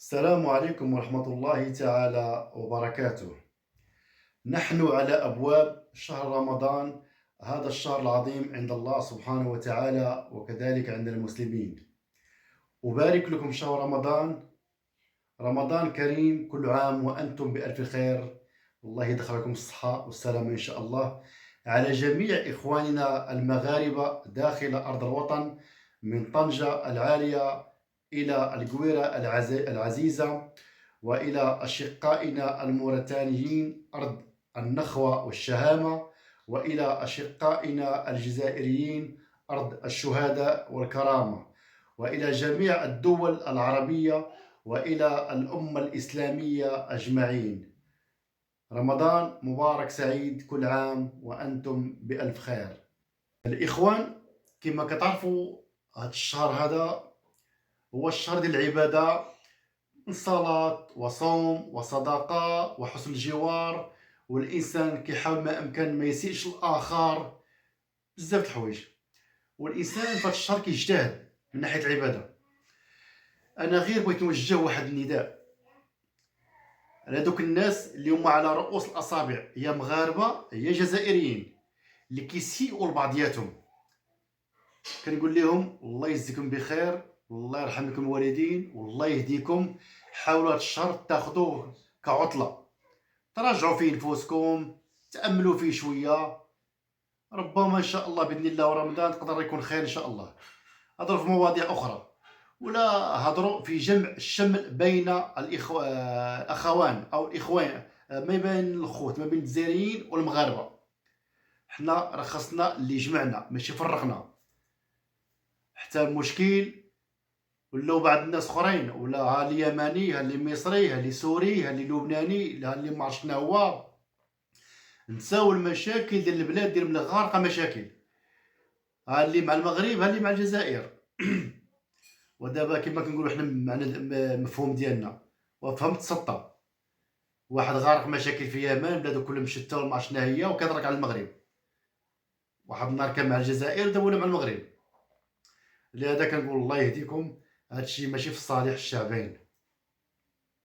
السلام عليكم ورحمة الله تعالى وبركاته. نحن على أبواب شهر رمضان، هذا الشهر العظيم عند الله سبحانه وتعالى وكذلك عند المسلمين. أبارك لكم شهر رمضان، رمضان كريم، كل عام وأنتم بألف خير. الله يدخلكم الصحة والسلامة إن شاء الله على جميع إخواننا المغاربة داخل أرض الوطن، من طنجة العالية إلى القويرة العزيزة، وإلى أشقائنا الموريتانيين أرض النخوة والشهامة، وإلى أشقائنا الجزائريين أرض الشهداء والكرامة، وإلى جميع الدول العربية، وإلى الأمة الإسلامية أجمعين. رمضان مبارك سعيد، كل عام وأنتم بألف خير. الإخوان، كما كتعرفوا هذا الشهر هذا هو الشهر ديال العبادة، من صلاة وصوم وصدقة وحسن الجوار، والإنسان كيحاول ما أمكن ما يسيئش الآخر، بزاف د الحوايج. والإنسان في هذا الشهر كيجتهد من ناحية العبادة. أنا غير بغيت نوجه واحد النداء على دوك الناس اللي هما على رؤوس الأصابع، يا مغاربة يا جزائريين، اللي كيسيئوا لبعضياتهم. كنقول لهم الله يجزيكم بخير، والله يرحم لكم الوالدين، والله يهديكم. حاولوا هذا الشهر تاخذوه كعطلة، تراجعوا فيه نفوسكم، تأملوا فيه شوية. ربما إن شاء الله بإذن الله ورمضان تقدر يكون خير إن شاء الله. هضروا في مواضيع أخرى، ولا هضروا في جمع الشمل بين الأخوان أو الإخوان، ما بين الخوت، ما بين الجزائريين والمغاربة. حنا رخصنا اللي جمعنا ماشي فرقنا. حتى المشكل ولاو بعض الناس اخرين، ولا ها اللي يماني، ها اللي مصري، ها اللي سوري، ها اللي لبناني، ها اللي ما عرفت شنو هو، نساو المشاكل ديال البلاد ديال غارقه مشاكل. ها اللي مع المغرب، ها اللي مع الجزائر. ودابا كما كنقولوا حنا معنا المفهوم ديالنا وفهمت السطه. واحد غارق مشاكل في اليمن، بلادو كلها مشتته وما عرفت شنو هي، وكيضرك على المغرب. واحد النهار كان مع الجزائر، دابا ولا مع المغرب. لهذا كنقول الله يهديكم، هادشي ماشي في صالح الشعبين.